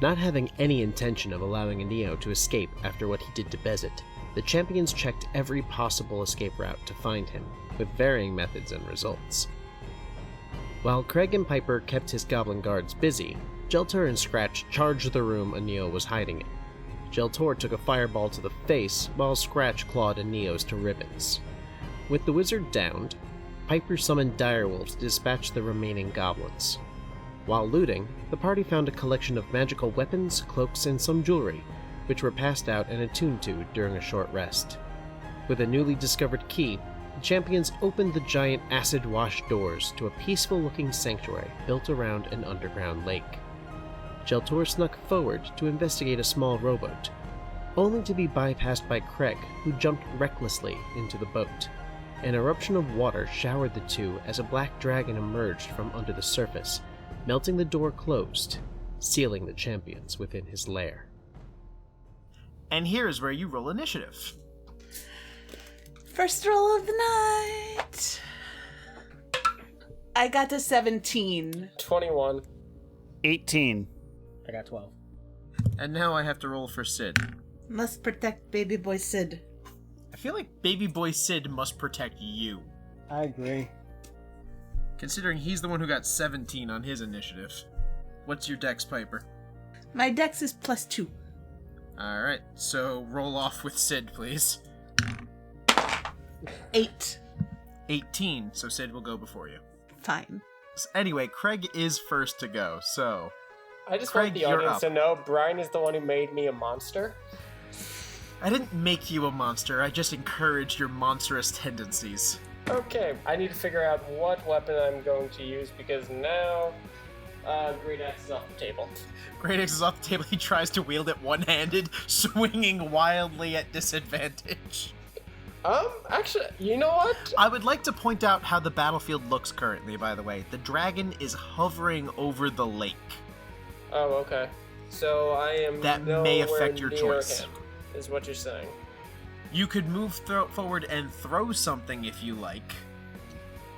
Not having any intention of allowing a Neo to escape after what he did to Bezit, the champions checked every possible escape route to find him, with varying methods and results. While Kreg and Piper kept his goblin guards busy, Jelltur and Scratch charged the room a Neo was hiding in. Jelltur took a fireball to the face, while Scratch clawed a Neo's to ribbons. With the wizard downed, Piper summoned direwolves to dispatch the remaining goblins. While looting, the party found a collection of magical weapons, cloaks, and some jewelry, which were passed out and attuned to during a short rest. With a newly discovered key, the champions opened the giant acid-washed doors to a peaceful-looking sanctuary built around an underground lake. Jelltur snuck forward to investigate a small rowboat, only to be bypassed by Kreg, who jumped recklessly into the boat. An eruption of water showered the two as a black dragon emerged from under the surface, melting the door closed, sealing the champions within his lair. And here's where you roll initiative. First roll of the night. I got a 17. 21. 18. I got 12. And now I have to roll for Sid. Must protect baby boy Sid. I feel like baby boy Sid must protect you, I agree. considering he's the one who got 17 on his initiative. What's your dex, Piper? My dex is +2. Alright, so roll off with Sid, please. 8. 18, so Sid will go before you. Fine. So anyway, Kreg is first to go, so... I just Kreg, want the you're audience up. to know Bryan is the one who made me a monster. I didn't make you a monster, I just encouraged your monstrous tendencies. Okay, I need to figure out what weapon I'm going to use because now Great Axe is off the table. Great Axe is off the table, he tries to wield it one-handed, swinging wildly at disadvantage. Actually, you know what? I would like to point out how the battlefield looks currently, by the way. The dragon is hovering over the lake. Oh, okay. So I am That may affect your near choice. him, is what you're saying. You could move forward and throw something if you like.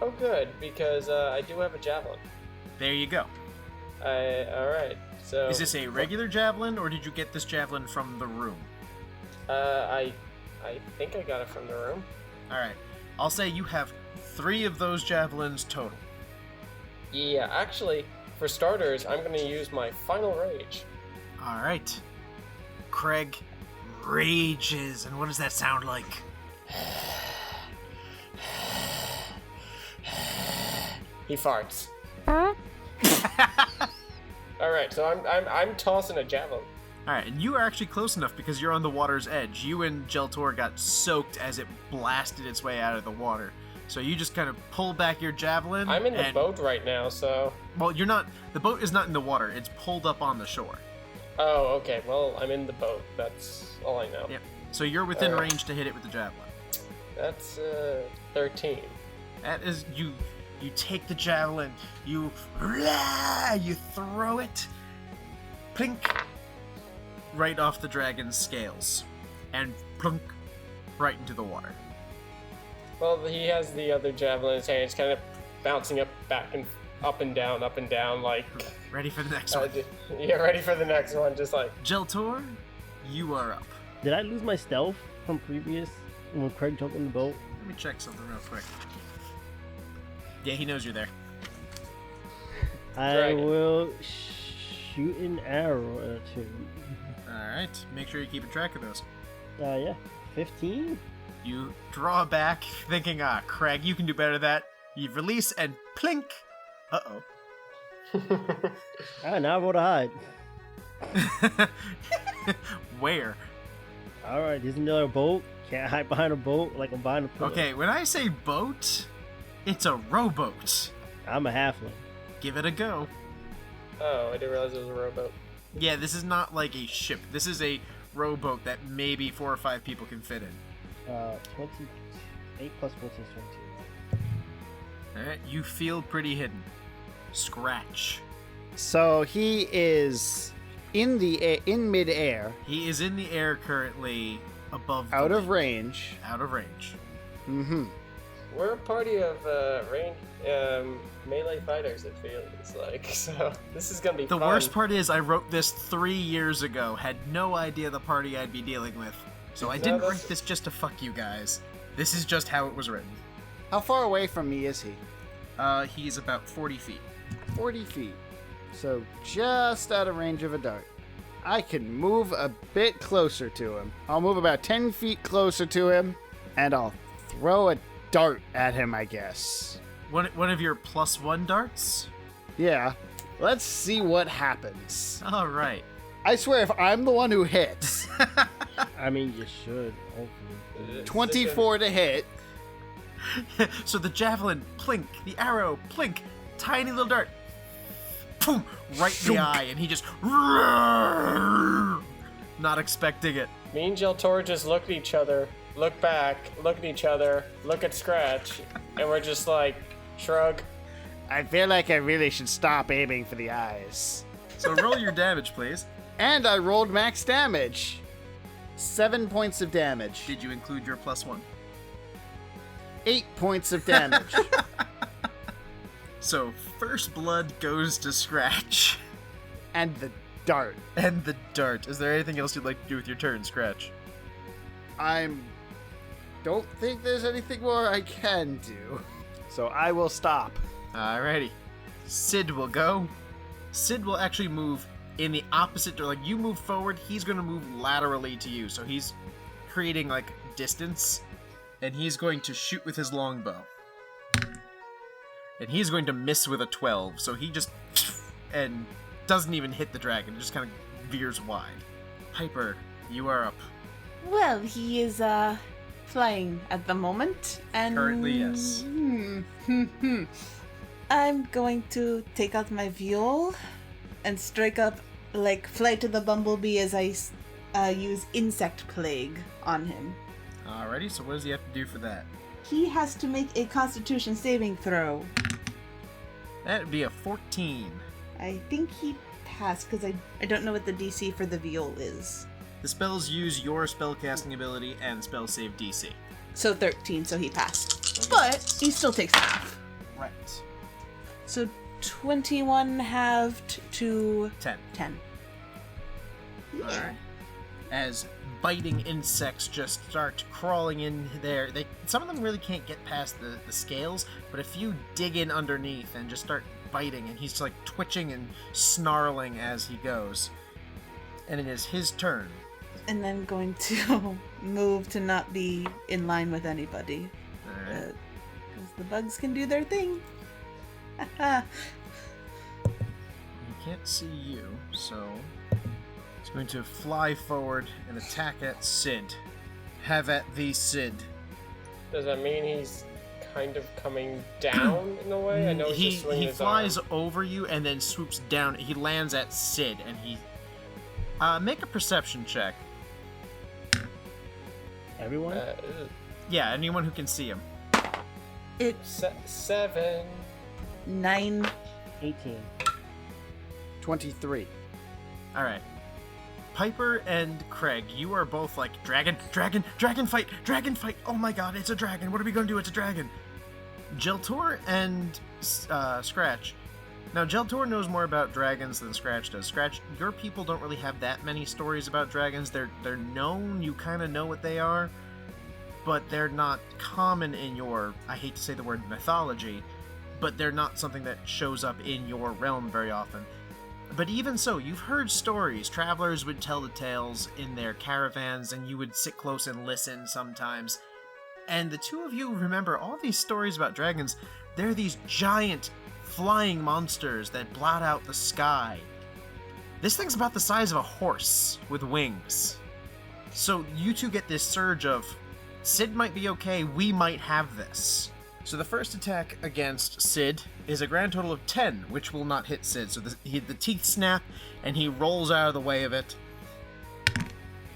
Oh, good, because I do have a javelin. There you go. Alright, so... Is this a regular javelin, or did you get this javelin from the room? I think I got it from the room. Alright. I'll say you have 3 of those javelins total. Yeah, actually, for starters, I'm going to use my final rage. Alright. Kreg rages, and what does that sound like? He farts. Alright, so I'm tossing a javelin. Alright, and you are actually close enough because you're on the water's edge. You and Jelltur got soaked as it blasted its way out of the water. So you just kind of pull back your javelin. I'm in the boat right now, so... Well, you're not... The boat is not in the water. It's pulled up on the shore. Oh, okay. Well, I'm in the boat. That's all I know. Yep. So you're within range to hit it with the javelin. That's 13. That is... You take the javelin. You throw it. Plink. Right off the dragon's scales. And plunk. Right into the water. Well, he has the other javelin in his hand. It's kind of bouncing up and down, like... Ready for the next one. Yeah, ready for the next one, just like... Jelltur, you are up. Did I lose my stealth from previous when Kreg jumped in the boat? Let me check something real quick. Yeah, he knows you're there. I Dragon. will shoot an arrow at him. Alright, make sure you're keeping track of those. Yeah. 15? You draw back, thinking, Kreg, you can do better than that. You release and plink. Uh-oh. Now I rolled a hide. Where? Alright, there's another boat. Can't hide behind a boat like I'm behind a pillar. Okay, when I say boat, it's a rowboat. I'm a halfling. Give it a go. Oh, I didn't realize it was a rowboat. Yeah, this is not like a ship. This is a rowboat that maybe 4 or 5 people can fit in. 8 plus 14 is 22. Alright, you feel pretty hidden. Scratch. So he is in midair, He is in the air currently above the out of lake. range. Out of range. Mm-hmm. we're a party of melee fighters, it feels like. So this is gonna be The fun. worst part is I wrote this 3 years ago, had no idea the party I'd be dealing with. So I No, didn't that's- write this just to fuck you guys. This is just how it was written. How far away from me is he? He's about 40 feet. 40 feet. So just out of range of a dart. I can move a bit closer to him. I'll move about 10 feet closer to him, and I'll throw a dart at him, I guess. One of your +1 darts? Yeah. Let's see what happens. All right. I swear, if I'm the one who hits, I mean, you should, hopefully. 24 to hit. So the javelin, plink. The arrow, plink. Tiny little dart. Boom! Right in the eye, and he just... Not expecting it. Me and Jelltur just look at each other, look back, look at each other, look at Scratch, and we're just like, shrug. I feel like I really should stop aiming for the eyes. So roll your damage, please. And I rolled max damage. 7 points of damage. Did you include your +1? 8 points of damage. So first blood goes to Scratch. And the dart. And the dart. Is there anything else you'd like to do with your turn, Scratch? Don't think there's anything more I can do. So I will stop. Alrighty. Sid will go. Sid will actually move in the opposite direction. Like, you move forward, he's going to move laterally to you. So he's creating, like, distance. And he's going to shoot with his longbow. And he's going to miss with a 12. So he just... and doesn't even hit the dragon. It just kind of veers wide. Piper, you are up. Well, he is flying at the moment, and Currently, yes. I'm going to take out my viol and strike up like Flight of the Bumblebee as I use Insect Plague on him. Alrighty, so what does he have to do for that? He has to make a Constitution saving throw. That would be a 14. I think he passed because I don't know what the DC for the viol is. The spells use your spellcasting ability and spell save DC. So 13, so he passed. But he still takes half. Right. So 21 halved to 10. 10. Alright. As biting insects just start crawling in there, some of them really can't get past the scales, but if you dig in underneath and just start biting, and he's like twitching and snarling as he goes. And it is his turn. And then going to move to not be in line with anybody. Alright. Because the bugs can do their thing. He can't see you, so he's going to fly forward and attack at Sid. Have at thee, Sid. Does that mean he's kind of coming down in a way? I know he's just swinging he his flies arm. over you and then swoops down. He lands at Sid, and he... make a perception check. Everyone? Yeah, anyone who can see him. It's 7. 9. 18. 23. Alright. Piper and Kreg, you are both like, dragon fight, oh my god, it's a dragon, what are we gonna do, it's a dragon. Jelltur and Scratch. Now, Jelltur knows more about dragons than Scratch does. Scratch, your people don't really have that many stories about dragons. They're known, you kind of know what they are, but they're not common in your, I hate to say the word mythology, but they're not something that shows up in your realm very often. But even so, you've heard stories. Travelers would tell the tales in their caravans, and you would sit close and listen sometimes. And the two of you remember all these stories about dragons. They're these giant flying monsters that blot out the sky. This thing's about the size of a horse with wings. So you two get this surge of, Sid might be okay, we might have this. So the first attack against Sid is a grand total of 10, which will not hit Sid. So the teeth snap, and he rolls out of the way of it.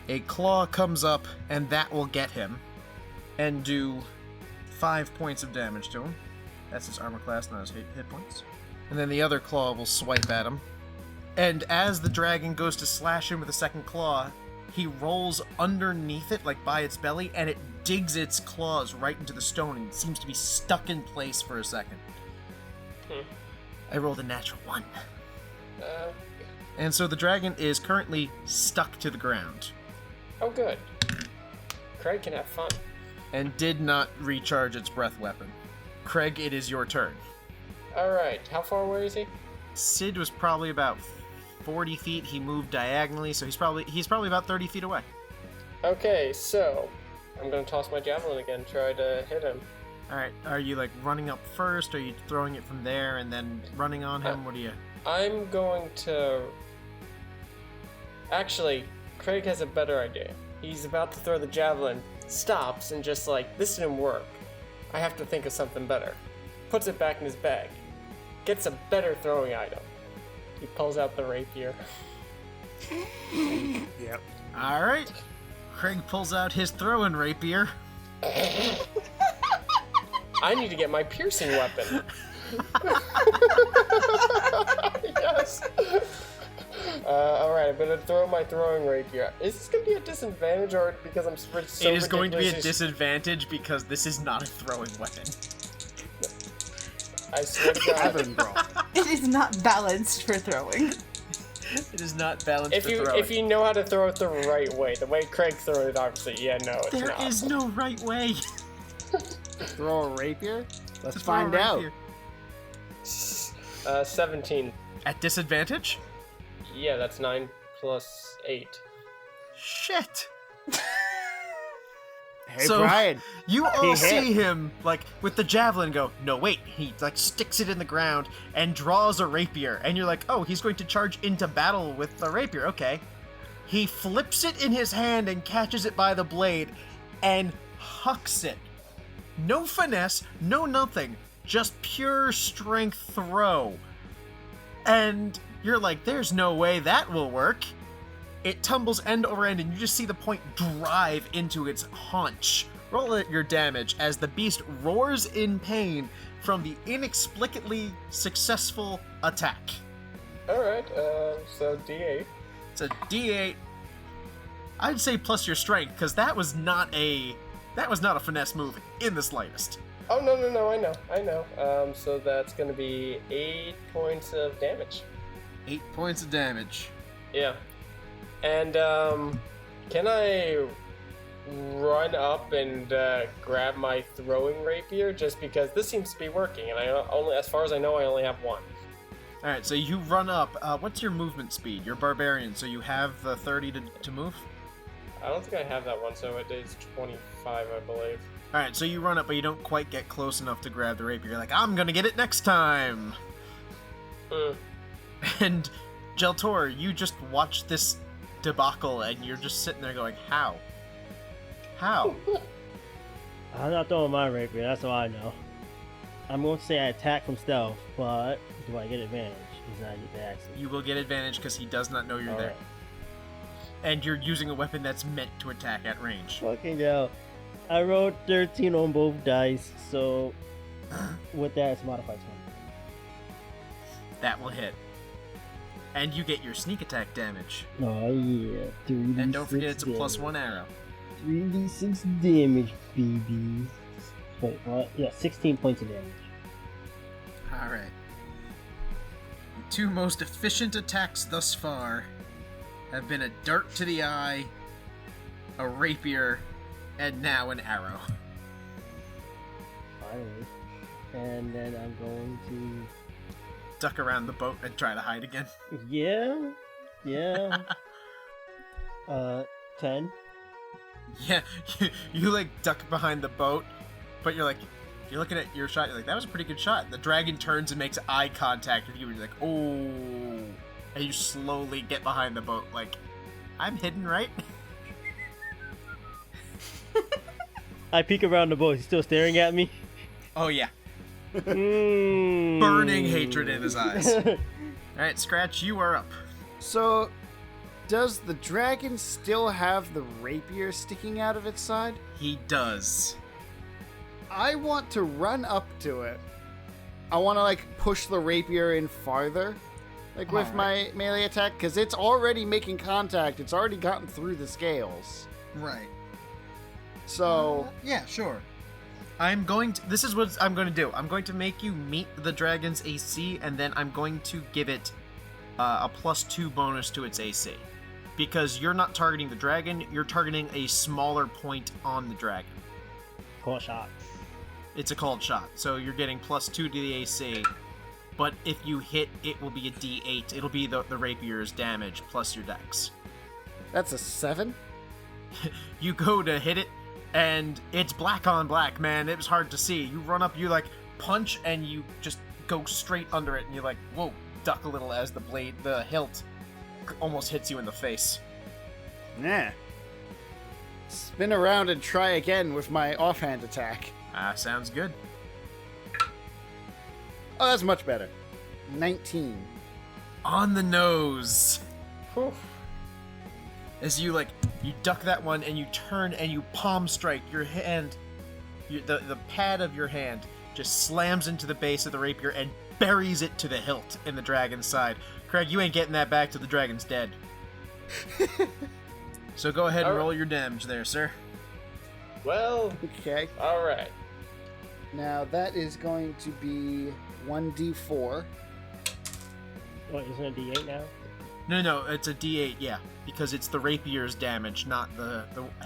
A claw comes up, and that will get him, and do 5 points of damage to him. That's his armor class, not his hit points. And then the other claw will swipe at him. And as the dragon goes to slash him with a second claw, he rolls underneath it, like by its belly, and it digs its claws right into the stone and seems to be stuck in place for a second. I rolled a natural 1. And so the dragon is currently stuck to the ground. Oh, good. Kreg can have fun. And did not recharge its breath weapon. Kreg, it is your turn. Alright, how far away is he? Sid was probably about 40 feet. He moved diagonally, so he's probably about 30 feet away. Okay, so I'm gonna toss my javelin again, try to hit him. Alright, are you like running up first? Are you throwing it from there and then running on him? What do you... I'm going to... Actually, Kreg has a better idea. He's about to throw the javelin, stops, and just like, this didn't work. I have to think of something better. Puts it back in his bag. Gets a better throwing item. He pulls out the rapier. Yep. Alright. Kreg pulls out his throwing rapier. I need to get my piercing weapon. Yes. Alright, I'm gonna throw my throwing rapier. Is this gonna be a disadvantage or because I'm so It is going to be a ridiculously- disadvantage because this is not a throwing weapon. I swear to God. Tavern brawl. It is not balanced for throwing. It is not balanced If for you throwing. if you know how to throw it the right way, the way Kreg throws it, obviously, yeah, no, it's There not. is no right way. Throw a rapier? Let's to throw a find out. rapier. 17. At disadvantage? Yeah, that's 9 plus 8. Shit. Hey, So- Brian. You all hit. see him, like, with the javelin go, no, wait. He, like, sticks it in the ground and draws a rapier. And you're like, oh, he's going to charge into battle with the rapier. Okay. He flips it in his hand and catches it by the blade and hucks it. No finesse, no nothing. Just pure strength throw. And you're like, there's no way that will work. It tumbles end over end, and you just see the point drive into its haunch. Roll your damage as the beast roars in pain from the inexplicably successful attack. Alright, so D8. It's a D8. I'd say plus your strength, because that was not a finesse move in the slightest. Oh, no, I know. So that's gonna be 8 points of damage. 8 points of damage. Yeah. And, can I run up and grab my throwing rapier just because this seems to be working, and I only, as far as I know, I only have one. All right, so you run up. What's your movement speed? You're barbarian, so you have the 30 to move. I don't think I have that one, so it is 25, I believe. All right, so you run up, but you don't quite get close enough to grab the rapier. You're like, I'm gonna get it next time. And Jelltur, you just watch this debacle, and you're just sitting there going, how? How? I'm not throwing my rapier, that's all I know. I'm going to say I attack from stealth, but do I get advantage? Because I get the accent. You will get advantage because he does not know you're there. Alright. And you're using a weapon that's meant to attack at range. Fucking hell. I rolled 13 on both dice, so with that, it's modified 20. That will hit. And you get your sneak attack damage. Oh yeah. 3d6 And don't forget it's a damage. +1 arrow. 3d6 damage, baby. Wait, what? Yeah, 16 points of damage. Alright. The two most efficient attacks thus far have been a dart to the eye, a rapier, and now an arrow. Finally. And then I'm going to... Duck around the boat and try to hide again. Yeah. 10. Yeah, you like duck behind the boat, but you're looking at your shot, you're like, that was a pretty good shot. The dragon turns and makes eye contact with you, and you're like, oh. And you slowly get behind the boat, like, I'm hidden, right? I peek around the boat. He's still staring at me. Oh, yeah. Burning Burning hatred in his eyes. Alright, Scratch, you are up. So, does the dragon still have the rapier sticking out of its side? He does. I want to run up to it. I want to, like, push the rapier in farther Like with my melee attack, because it's already making contact. It's already gotten through the scales. Right. So Yeah, sure. This is what I'm going to do. I'm going to make you meet the dragon's AC, and then I'm going to give it a +2 bonus to its AC. Because you're not targeting the dragon, you're targeting a smaller point on the dragon. Call shot. It's a called shot, so you're getting +2 to the AC. But if you hit, it will be a D8. It'll be the rapier's damage plus your dex. that's a 7. You go to hit it, and it's black on black, man. It was hard to see. You run up, you like punch, and you just go straight under it, and you're like, whoa, duck a little as the hilt almost hits you in the face. Nah. Spin around and try again with my offhand attack. Sounds good. Oh, that's much better. 19. On the nose. Whew. As you duck that one, and you turn and you palm strike your hand. The pad of your hand just slams into the base of the rapier and buries it to the hilt in the dragon's side. Kreg, you ain't getting that back till the dragon's dead. So go ahead and roll your damage there, sir. Well, Okay. alright. Now that is going to be 1d4. What, isn't it D8 now? No, it's a D8, yeah, because it's the rapier's damage, not the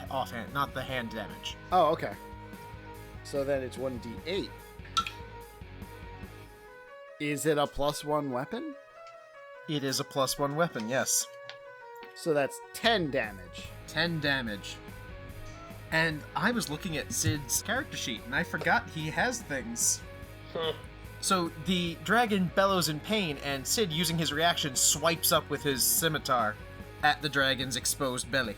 offhand, not the hand damage. Oh, okay. So then it's 1d8. Is it a +1 weapon? It is a +1 weapon, yes. So that's 10 damage. 10 damage. And I was looking at Sid's character sheet, and I forgot he has things. So the dragon bellows in pain, and Sid, using his reaction, swipes up with his scimitar at the dragon's exposed belly.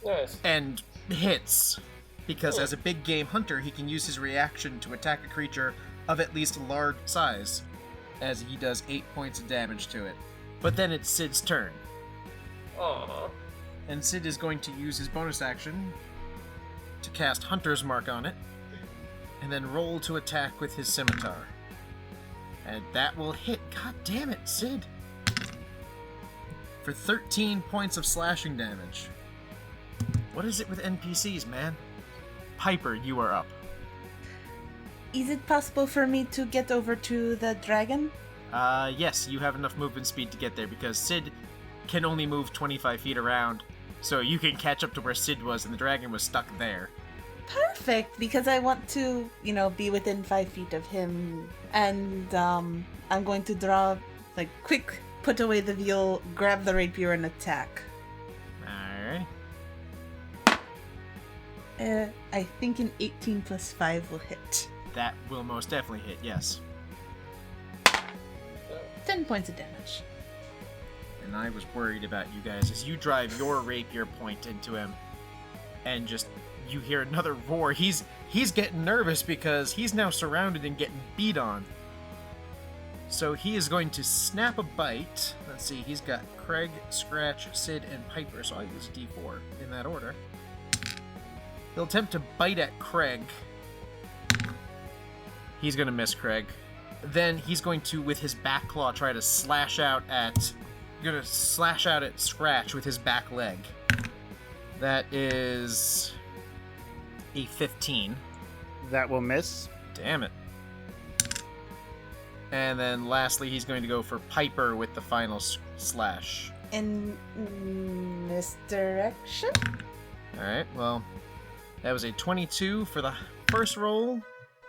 Nice. And hits. Because as a big game hunter, he can use his reaction to attack a creature of at least large size, as he does 8 points of damage to it. But then it's Sid's turn. Aww. And Sid is going to use his bonus action to cast Hunter's Mark on it, and then roll to attack with his scimitar. And that will hit. God damn it, Sid! For 13 points of slashing damage. What is it with NPCs, man? Piper, you are up. Is it possible for me to get over to the dragon? Yes, you have enough movement speed to get there, because Sid can only move 25 feet around, so you can catch up to where Sid was, and the dragon was stuck there. Perfect, because I want to, be within 5 feet of him. And I'm going to draw, quick, put away the veal, grab the rapier, and attack. Alright. I think an 18 plus 5 will hit. That will most definitely hit, yes. 10 points of damage. And I was worried about you guys as you drive your rapier point into him, and just you hear another roar. He's getting nervous because he's now surrounded and getting beat on. So he is going to snap a bite. Let's see, he's got Kreg, Scratch, Sid, and Piper, so I'll use D4 in that order. He'll attempt to bite at Kreg. He's going to miss Kreg. Then he's going to, with his back claw, try to slash out at Scratch with his back leg. That is a 15. That will miss. Damn it. And then lastly, he's going to go for Piper with the final slash. In misdirection? Alright, well, that was a 22 for the first roll,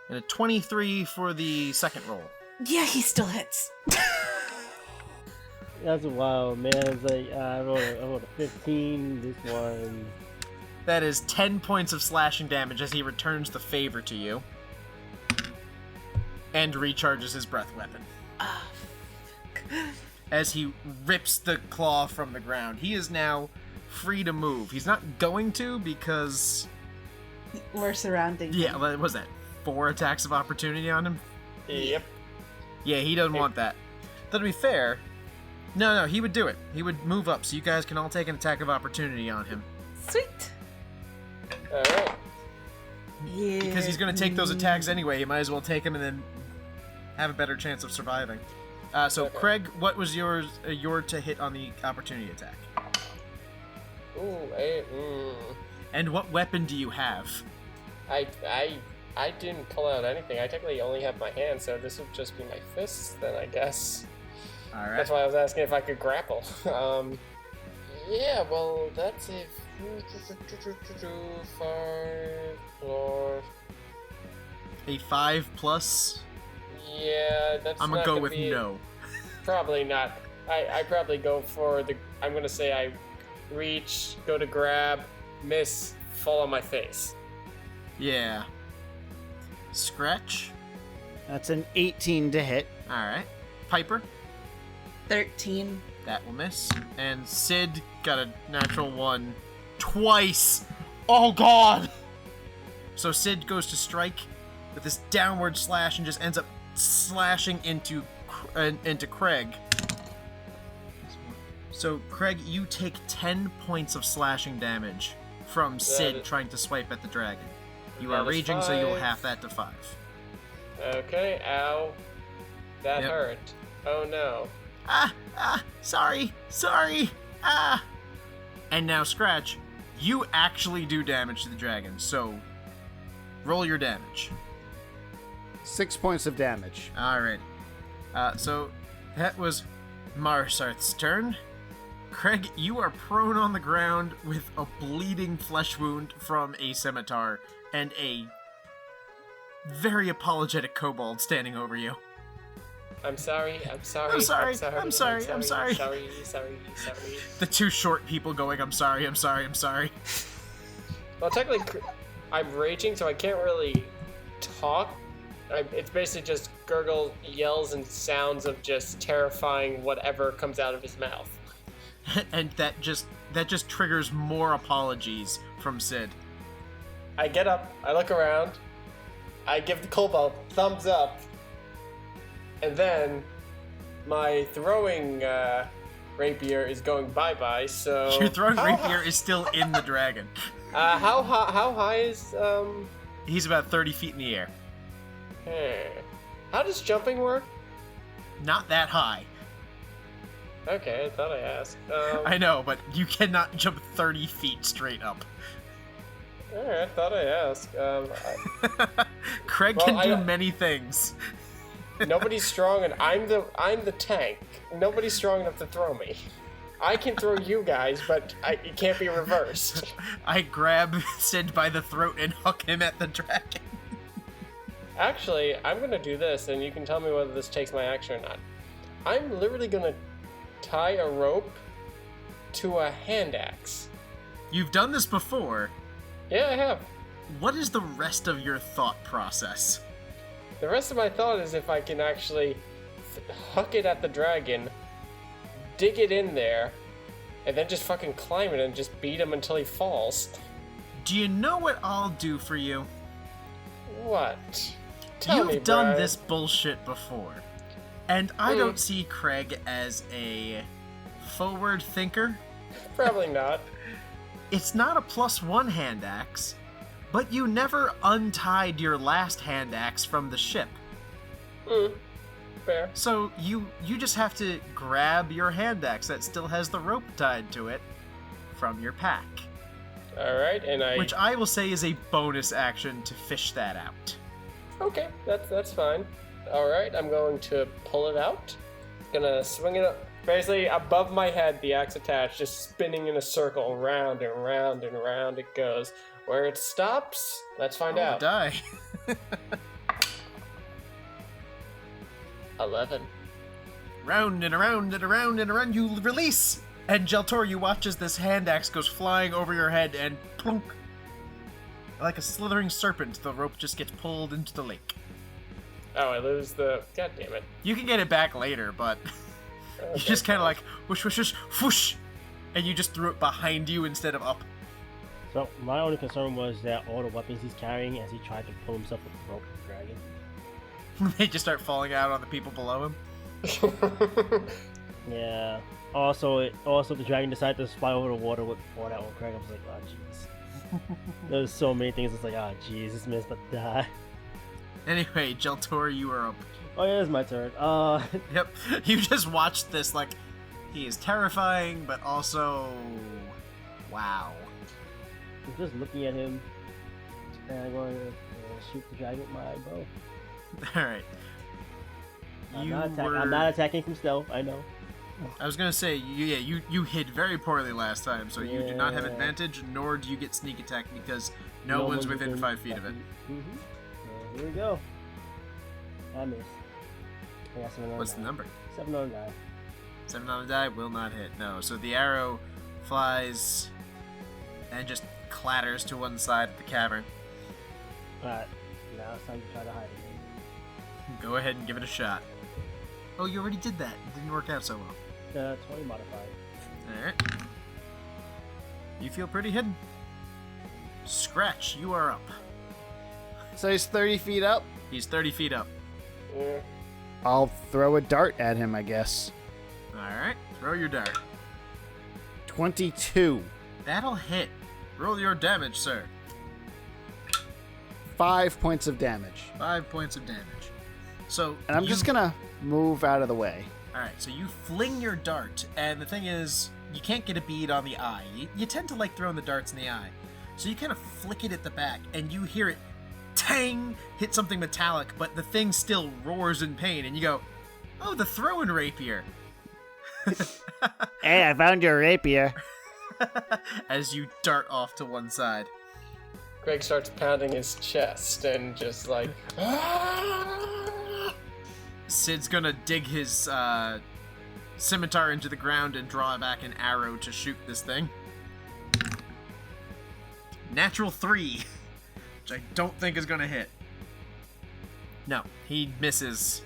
and a 23 for the second roll. Yeah, he still hits. That's wild, man. It's like, I rolled a 15, this one. That is 10 points of slashing damage as he returns the favor to you. And recharges his breath weapon. Ah, As he rips the claw from the ground. He is now free to move. He's not going to because... we're surrounding Yeah, him. what was that? 4 attacks of opportunity on him? Yep. Yeah, he doesn't want that. Though to be fair, no, he would do it. He would move up so you guys can all take an attack of opportunity on him. Sweet. Alright. Yeah. Because he's going to take those attacks anyway, you might as well take them and then have a better chance of surviving. So Okay. Kreg, what was your to hit on the opportunity attack? Ooh, And what weapon do you have? I didn't pull out anything. I technically only have my hand, so this would just be my fists then, I guess. All right. That's why I was asking if I could grapple. Yeah, well, that's a 5 or... A 5 plus. Yeah, that's I'm not gonna go with be... no. Probably not. I probably go for the... I'm gonna say I reach, go to grab, miss, fall on my face. Yeah. Scratch. That's an 18 to hit. All right. Piper. 13. That will miss. And Sid got a natural 1 twice. Oh god. So Sid goes to strike with this downward slash and just ends up slashing into Kreg. So Kreg, you take 10 points of slashing damage from Sid is- trying to swipe at the dragon. You That are is raging, so you'll 5. half that to 5. Okay, ow. That Yep. hurt. Oh no. Sorry. And now Scratch, you actually do damage to the dragon, so roll your damage. 6 points of damage. Alright. So that was Marrsarth's turn. Kreg, you are prone on the ground with a bleeding flesh wound from a scimitar and a very apologetic kobold standing over you. I'm sorry. I'm sorry. Sorry. The two short people going, I'm sorry. Well, technically, I'm raging, so I can't really talk. It's basically just gurgle yells and sounds of just terrifying whatever comes out of his mouth. And that just triggers more apologies from Sid. I get up, I look around, I give the kobold thumbs up, and then my throwing rapier is going bye-bye, so... Your throwing How rapier is still in the dragon. How high is, He's about 30 feet in the air. How does jumping work? Not that high. Okay, I thought I asked. I know, but you cannot jump 30 feet straight up. Alright, I thought I asked. Kreg Well, can do I- many things. Nobody's strong, and I'm the tank. Nobody's strong enough to throw me. I can throw you guys, but it can't be reversed. I grab Sid by the throat and hook him at the dragon. Actually, I'm gonna do this, and you can tell me whether this takes my action or not. I'm literally gonna tie a rope to a hand axe. You've done this before. Yeah, I have. What is the rest of your thought process? The rest of my thought is if I can actually huck it at the dragon, dig it in there, and then just fucking climb it and just beat him until he falls. Do you know what I'll do for you? What? Tell me, You've done Bryan. this bullshit before. And I don't see Kreg as a forward thinker. Probably not. It's not a +1 hand axe, but you never untied your last hand axe from the ship. Fair. So you just have to grab your hand axe that still has the rope tied to it from your pack. Alright, and Which I will say is a bonus action to fish that out. Okay, that's fine. Alright, I'm going to pull it out. Gonna swing it up. Basically, above my head, the axe attached, just spinning in a circle, round and round and round it goes. Where it stops, let's find Roll the out. die. 11. Round and around and around and around, you release! And Jelltur, you watch as this hand axe goes flying over your head and plunk! Like a slithering serpent, the rope just gets pulled into the lake. Oh, I lose the... God damn it. You can get it back later, but you Okay, just kind of fine. like whoosh, whoosh, whoosh, whoosh, and you just threw it behind you instead of up. So my only concern was that all the weapons he's carrying as he tried to pull himself with the rope of the dragon. They just start falling out on the people below him. Yeah. Also, the dragon decided to fly over the water with all that on Kreg. I was like, oh jeez. There's so many things. It's like, oh jeez, this man's about to die. Anyway, Jelltur, you are up. Oh yeah, it's my turn. Yep. You just watched this, like, he is terrifying, but also... Wow. I'm just looking at him, and I'm going to shoot the dragon with my bow. Alright. I'm not attacking from stealth, I know. I was gonna say, you hid very poorly last time, so you do not have Yeah. advantage, nor do you get sneak attack because no one's within 5 feet of it. Here we go. I missed. I got 7 on What's the die. number? 7 on die. 7 on the die will not hit. No. So the arrow flies and just clatters to one side of the cavern. Alright, now it's time to try to hide again. Go ahead and give it a shot. Oh, you already did that. It didn't work out so well. 20 modified. Alright. You feel pretty hidden. Scratch, you are up. So he's 30 feet up. He's 30 feet up. Yeah. I'll throw a dart at him, I guess. Alright, throw your dart. 22. That'll hit. Roll your damage, sir. 5 points of damage. 5 points of damage. So, And I'm just gonna move out of the way. Alright, so you fling your dart, and the thing is, you can't get a bead on the eye. You tend to like throwing the darts in the eye. So you kind of flick it at the back, and you hear it tang hit something metallic, but the thing still roars in pain, and you go, oh, the throwing rapier. Hey, I found your rapier. As you dart off to one side. Kreg starts pounding his chest and just like, Sid's gonna dig his scimitar into the ground and draw back an arrow to shoot this thing. Natural 3, which I don't think is gonna hit. No, he misses.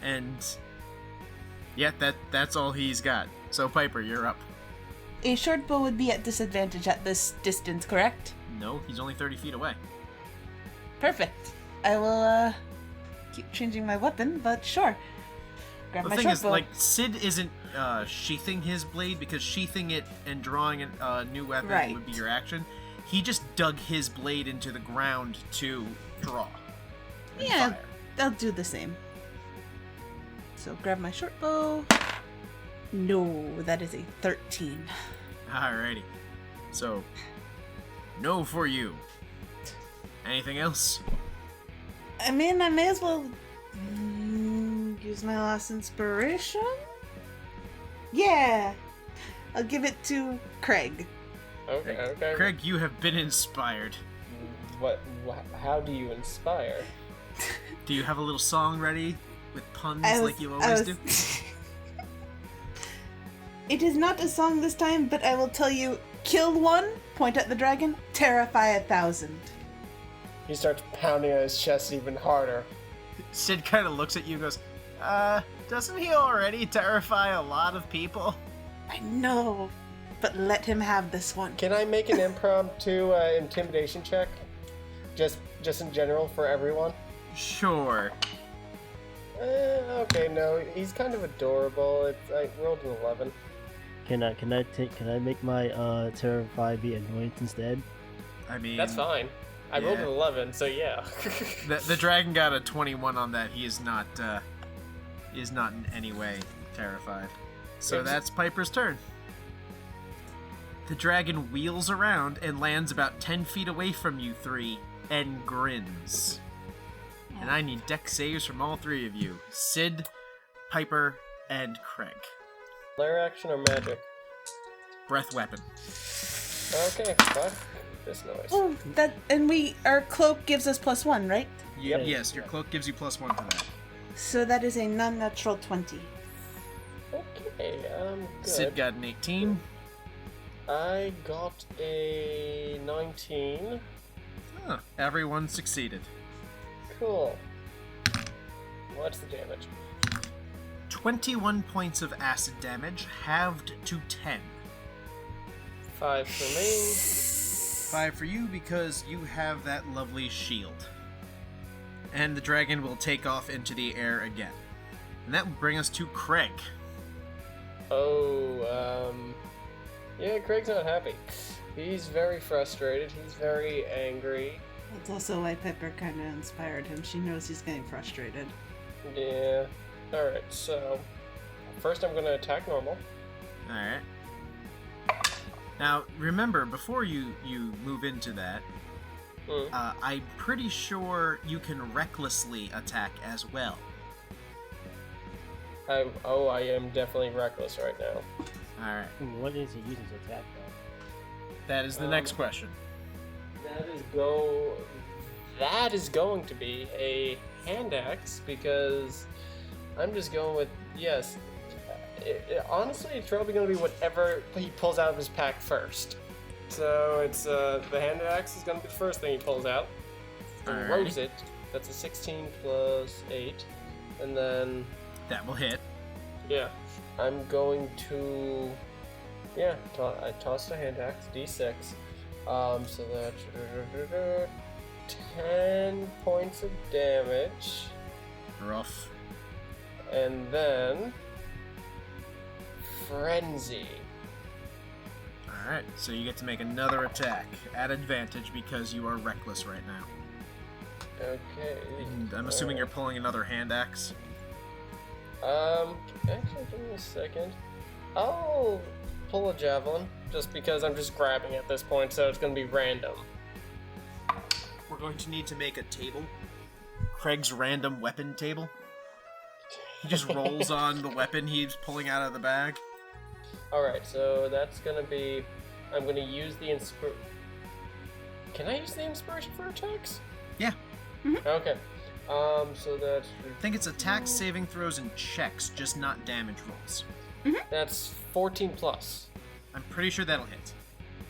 And yeah, that's all he's got. So Piper, you're up. A short bow would be at disadvantage at this distance, correct? No, he's only 30 feet away. Perfect. I will keep changing my weapon, but sure. Grab The my thing short is, bow. like, Sid isn't sheathing his blade, because sheathing it and drawing a new weapon Right. would be your action. He just dug his blade into the ground to draw. And Yeah, fire. I'll do the same. So grab my short bow. No, that is a 13. Alrighty. So, no for you. Anything else? I mean, I may as well use my last inspiration. Yeah, I'll give it to Kreg. okay. Kreg, you have been inspired. What? How do you inspire? Do you have a little song ready with puns I was- like you I always was- do? It is not a song this time, but I will tell you: kill one, point at the dragon, terrify 1,000. He starts pounding on his chest even harder. Sid kind of looks at you and goes, doesn't he already terrify a lot of people? I know, but let him have this one. Can I make an impromptu intimidation check? Just in general for everyone? Sure. Okay, no, he's kind of adorable. I rolled an 11. Can I make my terrify be annoyance instead? I mean, That's fine. I rolled yeah. an 11, so yeah. the dragon got a 21 on that. He is not in any way terrified. So Yes. that's Piper's turn. The dragon wheels around and lands about 10 feet away from you three and grins. And I need dex saves from all three of you. Sid, Piper, and Kreg. Lair action or magic? Breath weapon. Okay, fuck this noise. Oh, our cloak gives us +1, right? Yep. Yeah. Yes, your cloak gives you +1 to that. So that is a non-natural 20. Okay, good. Sid got an 18. I got a 19. Huh. Everyone succeeded. Cool. What's the damage? 21 points of acid damage, halved to 10. 5 for me. 5 for you because you have that lovely shield. And the dragon will take off into the air again. And that will bring us to Kreg. Yeah, Craig's not happy. He's very frustrated. He's very angry. That's also why Pepper kind of inspired him. She knows he's getting frustrated. Yeah. Alright, so first I'm gonna attack normal. Alright. Now, remember, before you move into that, I'm pretty sure you can recklessly attack as well. I am definitely reckless right now. Alright. What is he using to attack though? That is the next question. That is going to be a hand axe because I'm just going with yes. Honestly, it's probably going to be whatever he pulls out of his pack first. So it's the hand axe is going to be the first thing he pulls out. Throws it. That's a 16 plus 8, and then That will hit. yeah, I'm going to I tossed a hand axe D6. So that's 10 points of damage, Rough. and then frenzy. Alright, so you get to make another attack at advantage because you are reckless right now. Okay. And I'm assuming you're pulling another hand axe. Actually, give me a second. I'll pull a javelin just because I'm just grabbing at this point, so it's gonna be random. We're going to need to make a table. Kreg's random weapon table. He just rolls on the weapon he's pulling out of the bag. Alright, so that's gonna be. I'm gonna use the Can I use the inspiration for attacks? Yeah. Okay. So that's. I think it's attack, saving throws, and checks, just not damage rolls. That's 14 plus. I'm pretty sure that'll hit.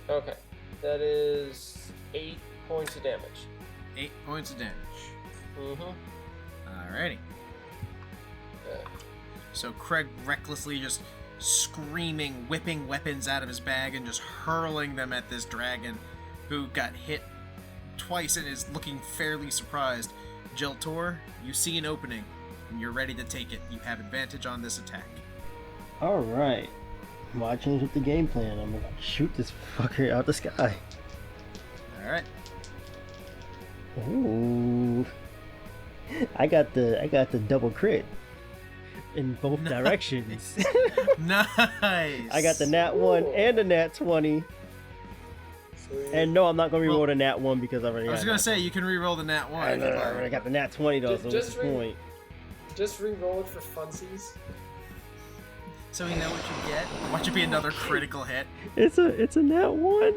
Okay. That is 8 points of damage. 8 points of damage. Alrighty. So Kreg recklessly just screaming, whipping weapons out of his bag and just hurling them at this dragon who got hit twice and is looking fairly surprised. Jelltur, you see an opening and you're ready to take it. You have advantage on this attack. Alright. Well, I changed up the game plan. I'm gonna shoot this fucker out the sky. Alright. Ooh. I got the double crit in both directions. Nice! I got the nat 1 and the nat 20. And no, I'm not gonna reroll the nat 1 because I already I was got gonna that. say, you can reroll the nat 1. if you'd like. I got the nat 20 though, so what's the point? Just re-roll it for funsies. So we know what you get. Watch it be another critical hit. It's a nat 1.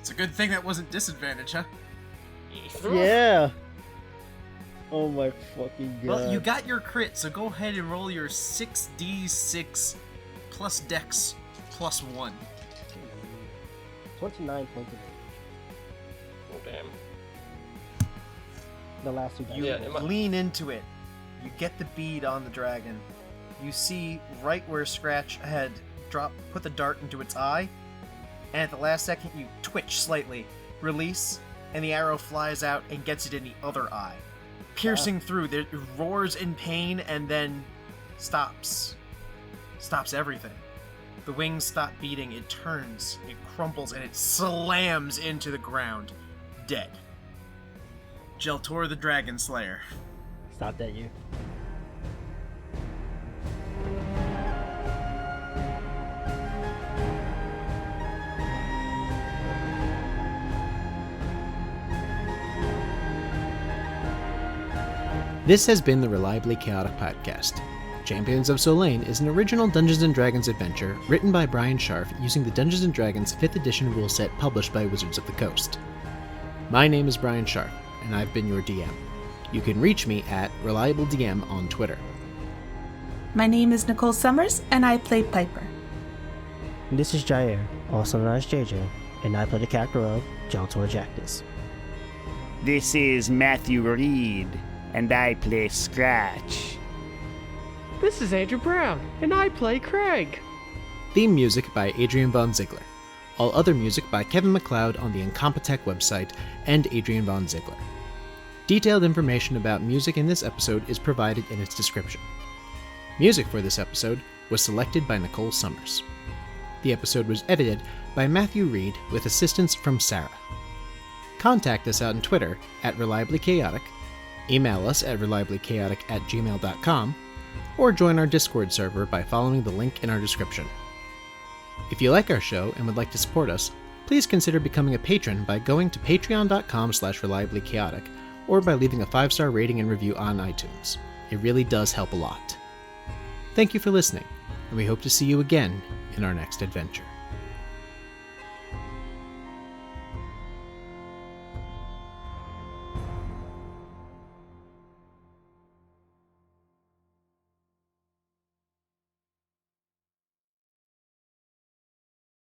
It's a good thing that wasn't disadvantage, huh? Yeah. Oh my fucking god. Well, you got your crit, so go ahead and roll your 6d6 plus dex plus 1. 29 points of damage. Oh, damn. The last two dice. You Yeah, it might- lean into it. You get the bead on the dragon. You see right where Scratch had put the dart into its eye, and at the last second you twitch slightly, release, and the arrow flies out and gets it in the other eye. Piercing through, it roars in pain and then stops. Stops everything. The wings stop beating, it turns, it crumples, and it slams into the ground, dead. Jelltur the Dragon Slayer. Stop that, you. This has been the Reliably Chaotic podcast. Champions of Solane is an original Dungeons & Dragons adventure written by Bryan Scharf using the Dungeons & Dragons 5th edition rule set published by Wizards of the Coast. My name is Bryan Scharf, and I've been your DM. You can reach me at ReliableDM on Twitter. My name is Nicole Summers, and I play Piper. This is Jair, also known as JJ, and I play the character of Jelltur Jactus. This is Matthew Reed, and I play Scratch. This is Andrew Brown, and I play Kreg. Theme music by Adrian von Ziegler. All other music by Kevin MacLeod on the Incompetech website and Adrian von Ziegler. Detailed information about music in this episode is provided in its description. Music for this episode was selected by Nicole Summers. The episode was edited by Matthew Reed with assistance from Sarah. contact us on Twitter at Reliably Chaotic, email us at reliablychaotic@gmail.com, or join our Discord server by following the link in our description. If you like our show and would like to support us, please consider becoming a patron by going to patreon.com/reliablychaotic or by leaving a 5-star rating and review on iTunes. It really does help a lot. Thank you for listening, and we hope to see you again in our next adventure.